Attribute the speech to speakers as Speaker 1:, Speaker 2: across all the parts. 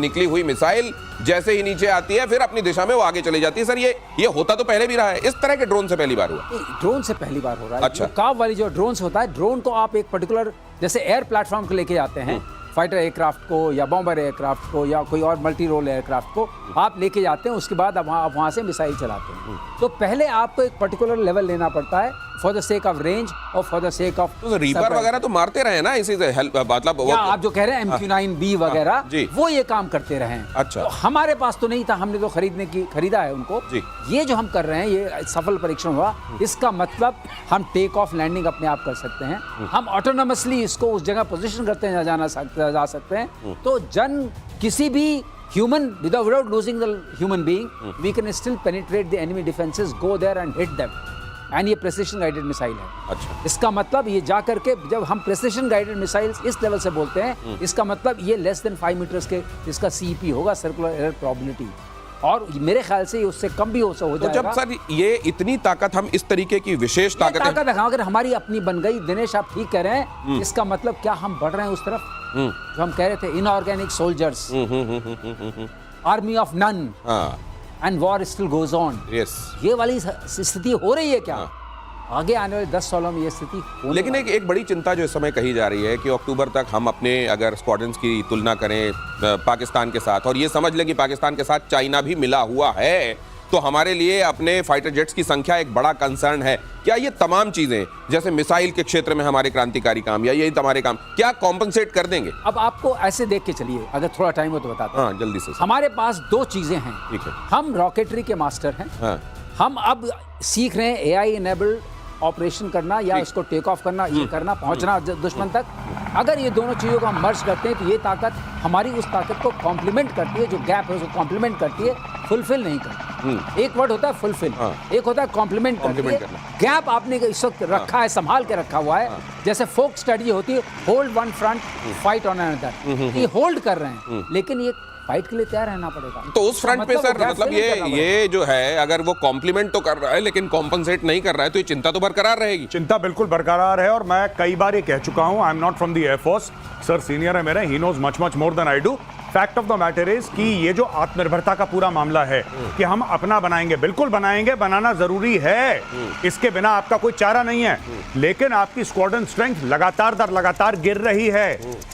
Speaker 1: निकली हुई मिसाइल जैसे ही नीचे आती है फिर अपनी दिशा में वो आगे चली जाती है। सर ये होता तो पहले भी रहा है, इस तरह के ड्रोन से पहली बार हुआ?
Speaker 2: ड्रोन से पहली बार हो रहा है।
Speaker 1: अच्छा।
Speaker 2: काव वाली जो ड्रोन होता है, ड्रोन को आप एक पर्टिकुलर जैसे एयर प्लेटफॉर्म को लेके जाते हैं, फाइटर एयरक्राफ्ट को या बॉम्बर एयरक्राफ्ट को या कोई और मल्टी रोल एयरक्राफ्ट को आप लेके जाते हैं, उसके बाद आप वहाँ से मिसाइल चलाते हैं। तो पहले आपको एक पर्टिकुलर लेवल लेना पड़ता है for the sake of range और फॉर द सेक ऑफ
Speaker 1: तो रीपर वगैरह तो मारते रहे ना इसी से, मतलब
Speaker 2: आप जो कह रहे हैं MQ-9B वगैरह, वो ये काम करते रहे हैं।
Speaker 1: अच्छा।
Speaker 2: तो हमारे पास तो नहीं था, हमने तो खरीदा है उनको। ये जो हम कर रहे हैं, ये सफल परीक्षण हुआ, इसका मतलब हम टेक ऑफ लैंडिंग अपने आप कर सकते हैं, हम ऑटोनोमसली इसको उस जगह पोजीशन करते हैं जा सकते हैं। तो किसी भी human without losing the human being, we can still penetrate the enemy defenses, go there and hit them. And ये प्रेसिशन गाइडेड मिसाइल है।
Speaker 1: अच्छा।
Speaker 2: इसका मतलब ये जा करके जब हम प्रेसिशन गाइडेड मिसाइल इस लेवल से बोलते हैं, इसका मतलब ये लेस देन 5 मीटर्स के इसका CEP होगा, सर्कुलर एरर प्रोबेबिलिटी, और मेरे ख्याल से उससे कम भी हो जाएगा।
Speaker 1: तो जब सर ये इतनी ताकत, हम इस तरीके की विशेष ताकत
Speaker 2: अगर हमारी अपनी बन गई, दिनेश आप ठीक कह रहे हैं, इसका मतलब क्या हम बढ़ रहे हैं उस तरफ जो हम कह रहे थे, inorganic soldiers, army of none, and war still goes on. ये वाली स्थिति हो रही है क्या? आगे आने वाले 10 सालों में ये स्थिति।
Speaker 1: लेकिन एक बड़ी चिंता जो इस समय कही जा रही है कि अक्टूबर तक हम अपने अगर स्क्वाड्रंस की तुलना करें पाकिस्तान के साथ, और ये समझ लें कि पाकिस्तान के साथ चाइना भी मिला हुआ है, तो हमारे लिए अपने फाइटर जेट्स की संख्या एक बड़ा कंसर्न है। क्या ये तमाम चीजें, जैसे मिसाइल के क्षेत्र में हमारे क्रांतिकारी काम या यही हमारे काम, क्या कॉम्पनसेट कर देंगे?
Speaker 2: अब आपको ऐसे देख के चलिए, अगर थोड़ा टाइम हो तो बताता हूं।
Speaker 1: हाँ, जल्दी से।
Speaker 2: हमारे पास 2 चीजें हैं।
Speaker 1: ठीक है।
Speaker 2: हम रॉकेटरी के मास्टर हैं। हाँ। हम अब सीख रहे हैं AI इनेबल्ड ऑपरेशन करना या इसको टेक ऑफ करना, ये करना, पहुंचना दुश्मन तक। अगर ये दोनों चीज़ों को हम मर्ज करते हैं तो ये ताकत हमारी उस ताकत को कॉम्प्लीमेंट करती है, जो गैप है उसको कॉम्प्लीमेंट करती है, फुलफिल नहीं करती। एक वर्ड होता है फुलफिल, एक होता है कॉम्प्लीमेंट करती है। गैप आपने इस वक्त रखा है, संभाल के रखा हुआ है। जैसे फोक स्टडी होती है, hold one front, fight on another. ये होल्ड कर रहे हैं, लेकिन ये फाइट के लिए तैयार रहना पड़ेगा।
Speaker 1: तो उस फ्रंट पे सर, मतलब ये जो है, अगर वो कॉम्प्लीमेंट तो कर रहा है लेकिन कॉम्पनसेट नहीं कर रहा है, तो ये चिंता तो बरकरार रहेगी।
Speaker 3: चिंता बिल्कुल बरकरार है, और मैं कई बार ये कह चुका हूं, I am not from the air force, sir senior है मेरे, he knows much more than I do. Fact of the matter is कि ये जो आत्मनिर्भरता का पूरा मामला है कि हम अपना बनाएंगे, बिल्कुल बनाएंगे, बनाना जरूरी है, इसके बिना आपका कोई चारा नहीं है। लेकिन आपकी स्क्वाड्रन स्ट्रेंथ लगातार गिर रही है।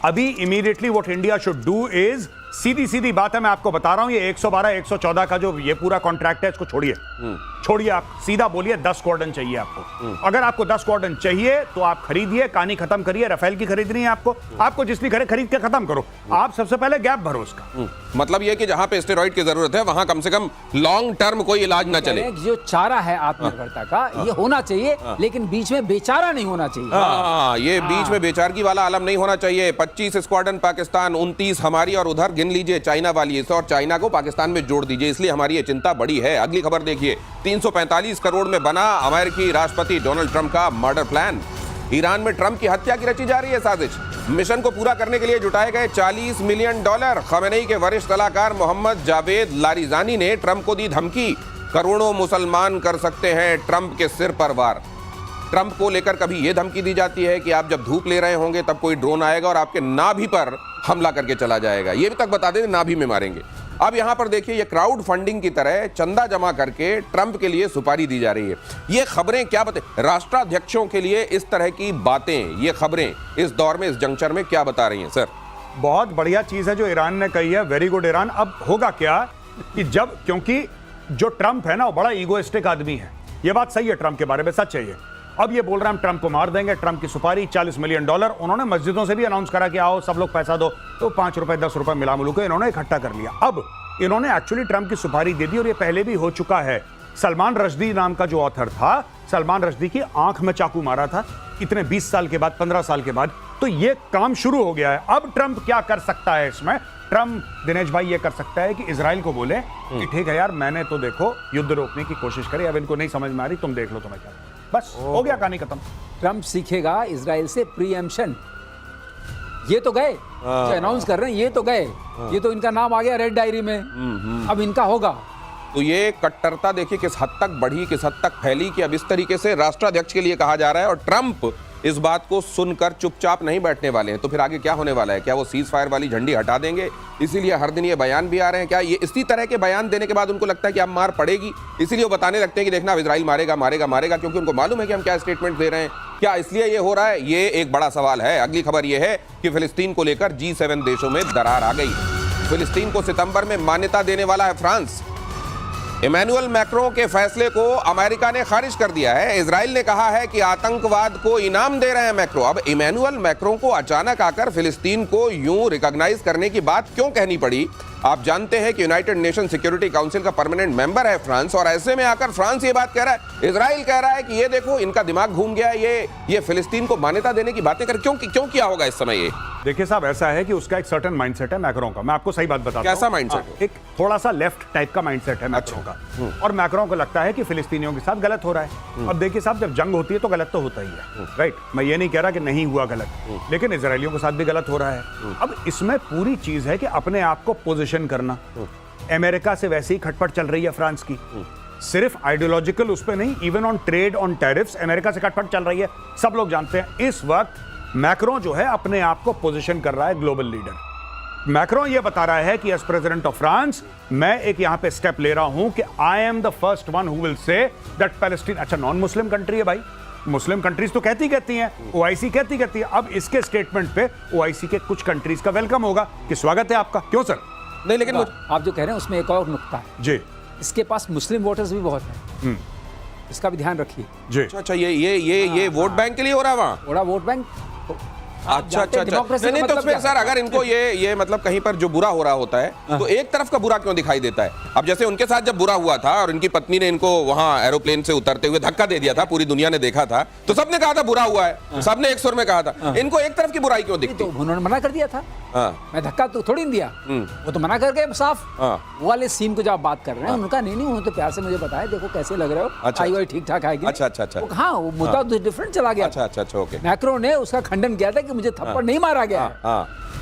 Speaker 3: अभी immediately what India should do is, सीधी बात है, मैं आपको बता रहा हूं, ये 112 114 का जो ये पूरा कॉन्ट्रैक्ट है, इसको छोड़िए, आप सीधा बोलिए 10 स्क्वाड्रन चाहिए आपको। अगर आपको 10 स्क्वाड्रन चाहिए तो आप खरीदिए, कहानी खत्म करिए। राफेल की खरीदनी है आपको जिसकी खरीद के खत्म करो। आप सबसे पहले गैप भरो उसका।
Speaker 1: मतलब ये कि जहां पे स्टेरॉइड की जरूरत है वहां कम से कम लॉन्ग टर्म कोई इलाज ना चले।
Speaker 2: जो चारा है आत्मनिर्भरता का, ये होना चाहिए, लेकिन बीच में बेचारा नहीं होना चाहिए।
Speaker 1: ये बीच में बेचारगी वाला आलम नहीं होना चाहिए। 25 स्क्वाड्रन पाकिस्तान, 29 हमारी, और उधर गिन लीजिए चाइना वाली, और चाइना को पाकिस्तान में जोड़ दीजिए। इसलिए हमारी ये चिंता बड़ी है। अगली खबर देखिए, 345 करोड़ में बना अमेरिकी राष्ट्रपति डोनाल्ड ट्रंप का मर्डर प्लान। ईरान में ट्रंप की हत्या की रची जा रही है साजिश। मिशन को पूरा करने के लिए जुटाए गए $40 मिलियन। खमेनेई के वरिष्ठ सलाहकार मोहम्मद जावेद लारिजानी ने ट्रंप को दी धमकी, करोड़ों मुसलमान कर सकते हैं ट्रंप के सिर पर वार। ट्रंप को लेकर कभी यह धमकी दी जाती है कि आप जब धूप ले रहे होंगे तब कोई ड्रोन आएगा और आपके नाभि पर हमला करके चला जाएगा। ये भी तक बता दें, नाभि में मारेंगे। अब यहां पर देखिए, ये क्राउड फंडिंग की तरह चंदा जमा करके ट्रंप के लिए सुपारी दी जा रही है। ये खबरें क्या बताएं राष्ट्राध्यक्षों के लिए, इस तरह की बातें, ये खबरें इस दौर में, इस जंक्चर में क्या बता रही हैं सर?
Speaker 3: बहुत बढ़िया चीज है जो ईरान ने कही है, वेरी गुड ईरान। अब होगा क्या कि क्योंकि जो ट्रंप है ना, वो बड़ा ईगोइस्टिक आदमी है, ये बात सही है, ट्रंप के बारे में सच है ये। अब ये बोल रहे हैं हम ट्रंप को मार देंगे, ट्रंप की सुपारी $40 मिलियन। उन्होंने मस्जिदों से भी अनाउंस करा कि आओ सब लोग पैसा दो, तो 5 रुपए 10 रुपए मिला मिलू के इन्होंने इकट्ठा कर लिया। अब इन्होंने एक्चुअली ट्रंप की सुपारी दे दी, और ये पहले भी हो चुका है। सलमान रश्दी नाम का जो ऑथर था, सलमान रश्दी की आंख में चाकू मारा था इतने 20 साल के बाद, 15 साल के बाद। तो ये काम शुरू हो गया है। अब ट्रंप क्या कर सकता है इसमें? ट्रंप, दिनेश भाई, ये कर सकता है कि इजराइल को बोले कि ठीक है यार, मैंने तो देखो युद्ध रोकने की कोशिश करी, अब इनको नहीं समझ में आ रही, तुम देख लो तुम्हें क्या। बस हो गया, कहानी खत्म।
Speaker 2: ट्रंप सीखेगा इजराइल से प्रीएम्पशन। ये तो गए, जो अनाउंस कर रहे हैं ये तो गए, ये तो इनका नाम आ गया रेड डायरी में। अब इनका होगा।
Speaker 1: तो ये कट्टरता देखिए किस हद तक बढ़ी, किस हद तक फैली कि अब इस तरीके से राष्ट्राध्यक्ष के लिए कहा जा रहा है, और ट्रंप इस बात को सुनकर चुपचाप नहीं बैठने वाले हैं। तो फिर आगे क्या होने वाला है? क्या वो सीज फायर वाली झंडी हटा देंगे? इसीलिए हर दिन ये बयान भी आ रहे हैं। क्या ये इसी तरह के बयान देने के बाद उनको लगता है कि अब मार पड़ेगी, इसीलिए वो बताने लगते हैं कि देखना अब इजराइल मारेगा मारेगा मारेगा, क्योंकि उनको मालूम है कि हम क्या स्टेटमेंट दे रहे हैं? क्या इसलिए ये हो रहा है? ये एक बड़ा सवाल है। अगली खबर ये है कि फिलिस्तीन को लेकर G7 देशों में दरार आ गई। फिलिस्तीन को सितंबर में मान्यता देने वाला है फ्रांस। इमैनुअल मैक्रों के फैसले को अमेरिका ने खारिज कर दिया है। इजराइल ने कहा है कि आतंकवाद को इनाम दे रहे हैं मैक्रो। अब इमैनुअल मैक्रों को अचानक आकर फिलिस्तीन को यूं रिकॉग्नाइज करने की बात क्यों कहनी पड़ी? आप जानते हैं कि यूनाइटेड नेशन सिक्योरिटी काउंसिल का परमानेंट मेंबर है फ्रांस, और ऐसे में आकर फ्रांस ये बात कह रहा है, इजराइल कह रहा है कि ये देखो इनका दिमाग घूम गया है, ये फिलिस्तीन को मान्यता देने की बातें कर क्यों किया होगा इस समय? ये
Speaker 3: देखिए साहब, ऐसा है कि उसका एक सर्टेन माइंडसेट है मैक्रों का। मैं आपको सही बात बताता हूं।
Speaker 1: कैसा माइंडसेट?
Speaker 3: एक थोड़ा सा लेफ्ट टाइप का माइंडसेट है मैक्रों का, और मैक्रों को लगता है कि फिलिस्तीनियों के साथ गलत हो रहा है। अब देखिए साहब, जब जंग होती है तो गलत तो होता ही है, राइट? मैं ये नहीं कह रहा कि नहीं हुआ गलत, लेकिन इजरायलियों के साथ भी गलत हो रहा है। अब इसमें पूरी चीज है कि अपने आप को पोजीशन करना। अमेरिका से वैसे ही खटपट चल रही है फ्रांस की, सिर्फ आइडियोलॉजिकल उस पे नहीं, even on trade on tariffs America से खटपट चल रही है। सब लोग जानते हैं इस वक्त मैक्रों जो है अपने आप को पोजीशन कर रहा है ग्लोबल लीडर। मैक्रों ये बता रहा है कि एज प्रेसिडेंट ऑफ फ्रांस मैं एक यहां पे स्टेप ले रहा हूं कि I am the first one who will say that Palestine, अच्छा नॉन मुस्लिम कंट्री है भाई, मुस्लिम कंट्रीज तो कहती हैं, ओआईसी कहती है। अब इसके स्टेटमेंट पे ओआईसी के कुछ कंट्रीज का वेलकम होगा कि स्वागत है आपका। क्यों सर?
Speaker 1: नहीं, लेकिन
Speaker 2: आप जो कह रहे हैं उसमें एक और नुक्ता है
Speaker 3: जी,
Speaker 2: इसके पास मुस्लिम वोटर्स भी बहुत हैं, इसका भी ध्यान रखिए
Speaker 3: जी।
Speaker 1: अच्छा, ये वोट बैंक के लिए हो रहा है वहाँ?
Speaker 2: थोड़ा वोट बैंक।
Speaker 1: अच्छा। नहीं तो फिर सर अगर इनको ये मतलब कहीं पर जो बुरा हो रहा होता है तो एक तरफ का बुरा क्यों दिखाई देता है? अब जैसे उनके साथ जब बुरा हुआ था और इनकी पत्नी ने इनको वहां एरोप्लेन से उतरते हुए धक्का दे दिया था, पूरी दुनिया ने देखा था, तो सबने कहा था बुरा हुआ है, सबने एक सुर में कहा था। इनको एक तरफ की बुराई क्यों दिखती?
Speaker 2: तो उन्होंने मना कर दिया था। मैं धक्का तो थोड़ी नहीं दिया, वो तो मना कर गए साफ। वो वाले सीन को जब आप बात कर रहे हैं, उनका नहीं उन्होंने तो प्यार से मुझे बताया, देखो कैसे लग रहे हो, आई वाई ठीक ठाक आएगी।
Speaker 1: अच्छा।
Speaker 2: हाँ, वो मुद्दा डिफरेंट चला गया।
Speaker 1: अच्छा, ओके।
Speaker 2: मैक्रो ने उसका खंडन किया था कि मुझे थप्पड़ नहीं मारा गया।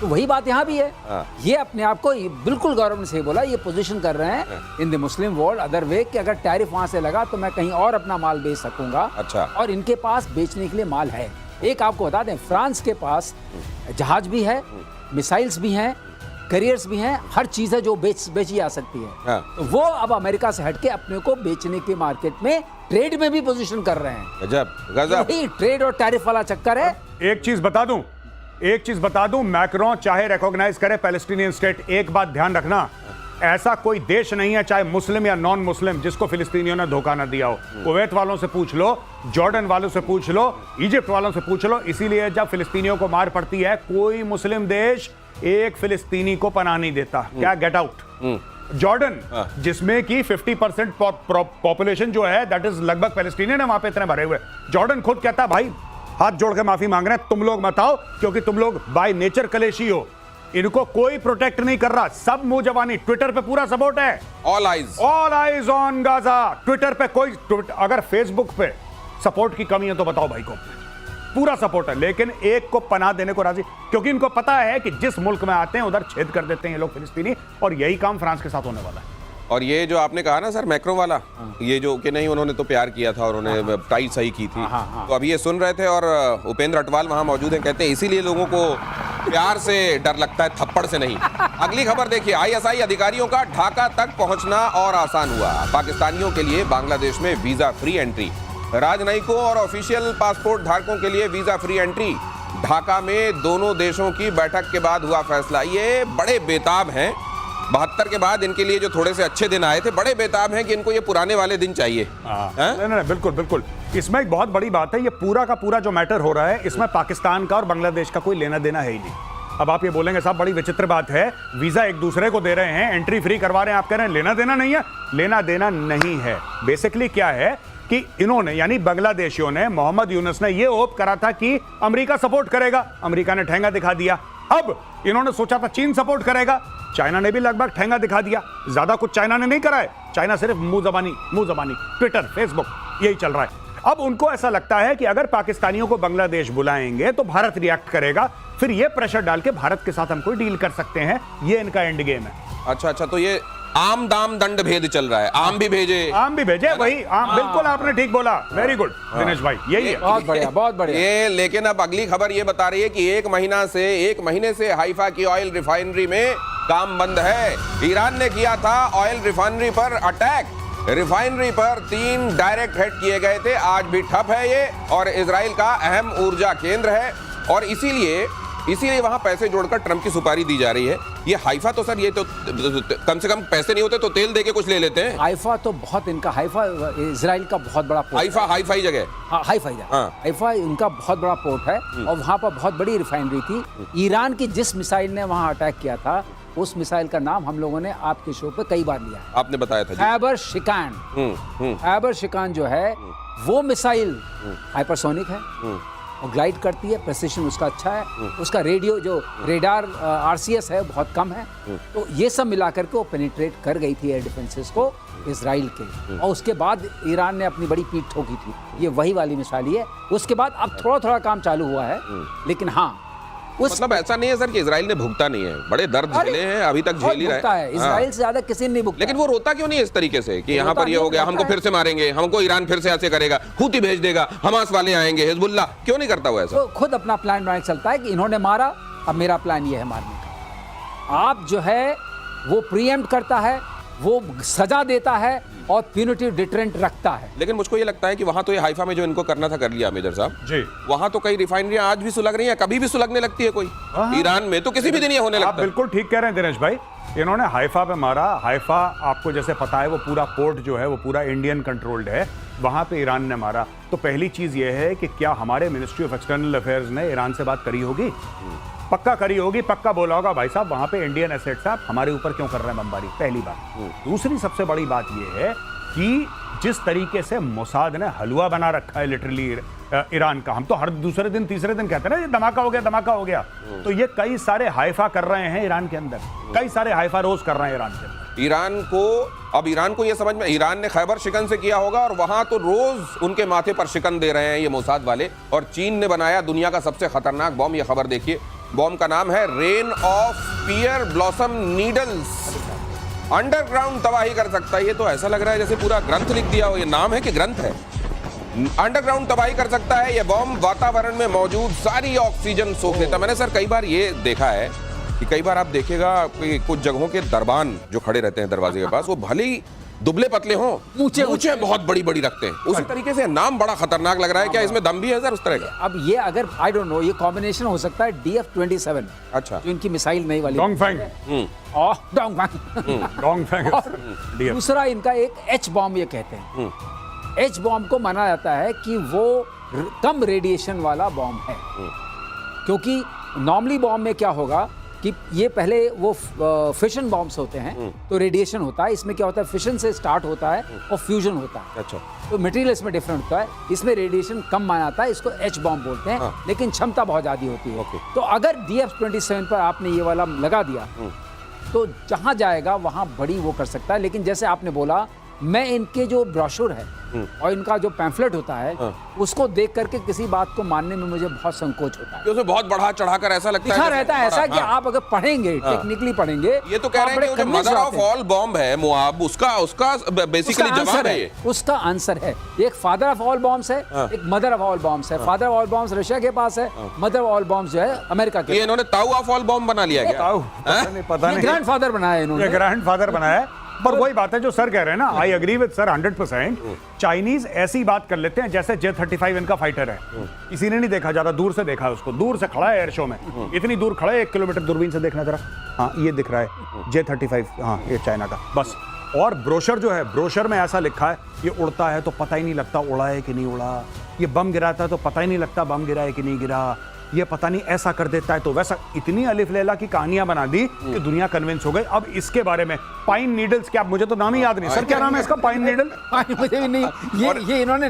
Speaker 2: तो वही बात यहाँ भी है। ये अपने आप को बिल्कुल गौरव से बोला, ये पोजीशन कर रहे हैं in the Muslim world other way कि अगर टैरिफ वहां से लगा तो मैं कहीं और अपना माल बेच सकूंगा।
Speaker 1: अच्छा।
Speaker 2: और इनके पास बेचने के लिए माल है। एक आपको बता दें, फ्रांस के पास जहाज भी है, मिसाइल्स भी हैं, करियर्स भी हैं, हर चीज है जो बेची जा सकती है। तो वो अब अमेरिका से हटके अपने को बेचने के मार्केट में, ट्रेड में भी पोजीशन कर रहे हैं।
Speaker 1: गजब।
Speaker 2: ट्रेड और टैरिफ वाला चक्कर है।
Speaker 3: एक चीज बता दूं, मैक्रों चाहे रिकॉग्नाइज करे पैलेस्टीनियन स्टेट, एक बात ध्यान रखना, ऐसा कोई देश नहीं है चाहे मुस्लिम या नॉन मुस्लिम जिसको फिलिस्तीनियों ने धोखा ना दिया हो। कुवैत वालों से पूछ लो, जॉर्डन वालों से पूछ लो, इजिप्ट वालों से पूछ लो। इसीलिए जब फिलिस्तीनियों को मार पड़ती है, कोई मुस्लिम देश एक फिलिस्तीनी को पनाह नहीं देता। क्या गेट आउट। जॉर्डन जिसमें की 50% पॉपुलेशन जो है दैट इज लगभग पैलेस्टीनियन है, वहां पे इतने भरे हुए। जॉर्डन खुद कहता है भाई हाथ जोड़ के माफी मांग रहे हैं, तुम लोग मत आओ क्योंकि तुम लोग बाय नेचर कलेशी हो, इनको कोई प्रोटेक्ट नहीं कर रहा। सब मुंह जवानी। ट्विटर पे पूरा सपोर्ट है, all eyes on Gaza. Twitter पे कोई, अगर फेसबुक पे सपोर्ट की कमी है तो बताओ भाई को, पूरा सपोर्ट है, लेकिन एक को पनाह देने को राजी, क्योंकि इनको पता है कि जिस मुल्क में आते हैं उधर छेद कर देते हैं ये लोग फिलिस्तीनी, और यही काम फ्रांस के साथ होने वाला है।
Speaker 1: और ये जो आपने कहा ना सर मैक्रो वाला, ये जो कि नहीं उन्होंने तो प्यार किया था और उन्होंने टाई सही की थी, तो अभी ये सुन रहे थे और उपेंद्र अटवाल वहां मौजूद हैं, कहते हैं इसीलिए लोगों को प्यार से डर लगता है, थप्पड़ से नहीं। अगली खबर देखिए, आईएसआई अधिकारियों का ढाका तक पहुंचना और आसान हुआ। पाकिस्तानियों के लिए बांग्लादेश में वीजा फ्री एंट्री, राजनयिकों और ऑफिशियल पासपोर्ट धारकों के लिए वीजा फ्री एंट्री। ढाका में दोनों देशों की बैठक के बाद हुआ फैसला। ये बड़े बेताब हैं, 72 के बाद इनके लिए जो थोड़े से अच्छे दिन आए थे, बड़े बेताब हैं कि इनको ये पुराने वाले दिन चाहिए।
Speaker 3: नहीं, बिल्कुल। इसमें एक बहुत बड़ी बात है, ये पूरा का पूरा जो मैटर हो रहा है इसमें पाकिस्तान का और बांग्लादेश का कोई लेना देना है ही नहीं। अब आप ये बोलेंगे साहब बड़ी विचित्र बात है, वीजा एक दूसरे को दे रहे हैं, एंट्री फ्री करवा रहे हैं, आप कह रहे हैं लेना देना नहीं है। लेना देना नहीं है। बेसिकली क्या है कि इन्होंने यानी बांग्लादेशियों ने, मोहम्मद यूनुस ने ये होप करा था कि अमेरिका सपोर्ट करेगा, अमेरिका ने ठेंगा दिखा दिया। अब इन्होंने सोचा था चीन सपोर्ट करेगा, चाइना ने भी लगभग ठेंगा दिखा दिया। ज्यादा कुछ चाइना ने नहीं करा है, चाइना सिर्फ मुंह जबानी, ट्विटर, फेसबुक, यही चल रहा है। अब उनको ऐसा लगता है कि अगर पाकिस्तानियों को बांग्लादेश बुलाएंगे तो भारत रिएक्ट करेगा, फिर ये प्रेशर डाल के भारत के साथ हम कोई डील कर सकते हैं। ये इनका एंड गेम है।
Speaker 1: अच्छा, तो ये आम दाम दंड भेद चल रहा है, आम भी भेजे।
Speaker 3: वही आम, बिल्कुल आपने ठीक बोला, वेरी गुड दिनेश भाई, यही है।
Speaker 2: बहुत बढ़िया, बहुत बढ़िया।
Speaker 1: ये लेकिन अब अगली खबर ये बता रही है कि एक महीने से हाइफा की ऑयल रिफाइनरी में काम बंद है। ईरान ने किया था ऑयल रिफाइनरी पर अटैक, रिफाइनरी पर 3 डायरेक्ट हिट किए गए थे, आज भी ठप है ये, और इजराइल का अहम ऊर्जा केंद्र है, और इसीलिए वहां पैसे जोड़कर ट्रंप की सुपारी दी जा रही है। ये हाइफा तो सर, ये तो कम से कम पैसे नहीं होते तो तेल देके कुछ ले लेते हैं।
Speaker 2: हाइफा तो बहुत, इनका हाइफा इजराइल का बहुत बड़ा पोर्ट
Speaker 1: हाइफा हाई जगह,
Speaker 2: हाँ हाइफा इनका बहुत बड़ा पोर्ट है, और वहां पर बहुत बड़ी रिफाइनरी थी। ईरान की जिस मिसाइल ने वहां अटैक किया था, उस मिसाइल का नाम हम लोगों ने आपके शो पे कई बार लिया है,
Speaker 1: आपने बताया था।
Speaker 2: खैबर शिकान। खैबर शिकान जो है वो मिसाइल हाइपरसोनिक है और ग्लाइड करती है, प्रेसिशन उसका अच्छा है, उसका रेडियो जो रेडार आरसीएस है बहुत कम है, तो ये सब मिलाकर के वो पेनिट्रेट कर गई थी एयर डिफेंसेस को इजराइल के, और उसके बाद ईरान ने अपनी बड़ी पीठ ठोकी थी। ये वही वाली मिसाइल ही है। उसके बाद अब थोड़ा थोड़ा काम चालू हुआ है, लेकिन हाँ
Speaker 1: मतलब ऐसा नहीं है सर कि इजराइल ने भुगता नहीं है, बड़े दर्द झेले हैं, अभी तक झेल ही रहा है।
Speaker 2: इजराइल से ज्यादा किसी ने नहीं भुगता।
Speaker 1: लेकिन वो रोता क्यों नहीं इस तरीके से कि यहाँ पर ये हो गया, हमको फिर से मारेंगे, हमको ईरान फिर से ऐसे करेगा, हूती भेज देगा, हमास वाले आएंगे, हिजबुल्लाह, क्यों नहीं करता वो ऐसा?
Speaker 2: तो खुद अपना प्लान बना के चलता है कि इन्होंने मारा, अब मेरा प्लान ये है मारने का। आप जो है वो प्रीएम्प्ट करता है, वो सजा देता है और प्यूनिटिव डिटरेंट रखता है।
Speaker 1: लेकिन मुझको ये लगता है कि वहां तो ये हाइफा में जो इनको करना था कर लिया मेजर साहब
Speaker 3: जी।
Speaker 1: वहां तो कई रिफाइनरियां आज भी सुलग रही हैं, कभी भी सुलगने लगती है कोई। ईरान में तो किसी भी दिन ये होने लगता है।
Speaker 3: आप बिल्कुल ठीक कह रहे हैं दिनेश भाई, इन्होंने हाइफा पे मारा। हाइफा आपको जैसे पता है वो पूरा पोर्ट जो है वो पूरा इंडियन कंट्रोल्ड है, वहां पे ईरान ने मारा। तो पहली चीज ये है कि क्या हमारे मिनिस्ट्री ऑफ एक्सटर्नल अफेयर्स ने ईरान से बात करी होगी? पक्का करी होगी, पक्का बोला होगा भाई साहब वहां पे इंडियन एसेट्स आप हमारे ऊपर क्यों कर रहे हैं बमबारी, पहली बात। दूसरी सबसे बड़ी बात यह है कि जिस तरीके से मोसाद ने हलवा बना रखा है लिटरली ईरान का, हम तो हर दूसरे दिन तीसरे दिन कहते हैं ना ये धमाका हो गया, धमाका हो गया, तो ये कई सारे हाइफा कर रहे हैं ईरान के अंदर, कई सारे हाइफा रोज कर रहे हैं ईरान के अंदर।
Speaker 1: ईरान को ये समझ में, ईरान ने खैबर शिकन से किया होगा, और वहां तो रोज उनके माथे पर शिकन दे रहे हैं ये मोसाद वाले। और चीन ने बनाया दुनिया का सबसे खतरनाक बॉम्ब, ये खबर देखिए, बॉम्ब का नाम है rain of pear blossom needles, underground तबाही कर सकता है। ये तो ऐसा लग रहा है जैसे पूरा ग्रंथ लिख दिया हो, ये नाम है कि ग्रंथ है। अंडरग्राउंड तबाही कर सकता है ये बॉम्ब, वातावरण में मौजूद सारी ऑक्सीजन सोख लेता। मैंने सर कई बार ये देखा है कि कई बार आप देखेगा कि कुछ जगहों के दरबान जो खड़े रहते हैं दरवाजे के पास, वो भले ही दुबले पतले हों, मूंछें बहुत बड़ी बड़ी रखते हैं, उसी तरीके से नाम बड़ा खतरनाक लग रहा है। क्या इसमें दम भी है सर उस तरह का?
Speaker 2: अब ये अगर आई डोंट नो, ये कॉम्बिनेशन हो सकता है DF-27,
Speaker 1: अच्छा,
Speaker 2: जो इनकी मिसाइल नई वाली
Speaker 3: डोंगफेंग,
Speaker 2: दूसरा इनका एक H बॉम्ब ये कहते हैं। H बॉम्ब को माना जाता है कि वो कम रेडिएशन वाला बॉम्ब है, क्योंकि नॉर्मली बॉम्ब में क्या होगा कि ये पहले वो फिशन बॉम्ब्स होते हैं तो रेडिएशन होता है, इसमें क्या होता है फिशन से स्टार्ट होता है और फ्यूजन होता है।
Speaker 1: अच्छा,
Speaker 2: तो मटेरियल इसमें डिफरेंट होता है, इसमें रेडिएशन कम माना जाता है, इसको H बॉम्ब बोलते हैं। लेकिन क्षमता बहुत ज़्यादा होती है। तो अगर DF-27 पर आपने ये वाला लगा दिया तो जहाँ जाएगा वहाँ बड़ी वो कर सकता है। लेकिन जैसे आपने बोला, मैं इनके जो ब्रोशर है और इनका जो पैम्फलेट होता है उसको देख करके किसी बात को मानने में मुझे बहुत संकोच होता है।
Speaker 1: उसमें बहुत बढ़ा चढ़ाकर ऐसा लगता है
Speaker 2: रहता है ऐसा कि आप अगर पढ़ेंगे टेक्निकली पढ़ेंगे,
Speaker 1: ये तो कह रहे हैं कि मदर ऑफ ऑल बॉम्ब है मुआब, उसका बेसिकली जवाब है ये।
Speaker 2: उसका आंसर है, एक फादर ऑफ ऑल बॉम्ब्स है, एक मदर ऑफ ऑल बॉम्ब्स है। Father of all bombs Russia के पास है, मदर ऑफ ऑल बॉम्ब्स जो है अमेरिका के।
Speaker 1: ये इन्होंने ताऊ ऑफ ऑल बॉम्ब बना लिया क्या?
Speaker 3: पता नहीं,
Speaker 2: ग्रैंडफादर बनाया इन्होंने,
Speaker 3: ग्रैंडफादर बनाया। पर वही बात है जो सर कह रहे हैं ना, I agree with sir 100%। Chinese ऐसी बात कर लेते हैं जैसे J-35 इनका फाइटर है, किसी ने नहीं देखा, ज्यादा दूर से देखा है उसको, दूर से खड़ा है एयर शो में, इतनी दूर खड़ा है 1 किलोमीटर दूरबीन से देखना जरा, हाँ ये दिख रहा है J-35, हाँ ये चाइना का बस। और ब्रोशर जो है, ब्रोशर में ऐसा लिखा है ये उड़ता है तो पता ही नहीं लगता उड़ा है कि नहीं उड़ा, ये बम गिराता है तो पता ही नहीं लगता बम गिरा है कि नहीं गिरा, ये पता नहीं ऐसा कर देता है तो वैसा। इतनी अलिफ लैला की कहानियां बना दी कि दुनिया कन्विंस हो गई। अब इसके बारे में पाइन नीडल्स, क्या मुझे तो नाम ही याद नहीं सर, क्या नाम है इसका? पाइन नीडल
Speaker 2: मुझे भी नहीं, ये इन्होंने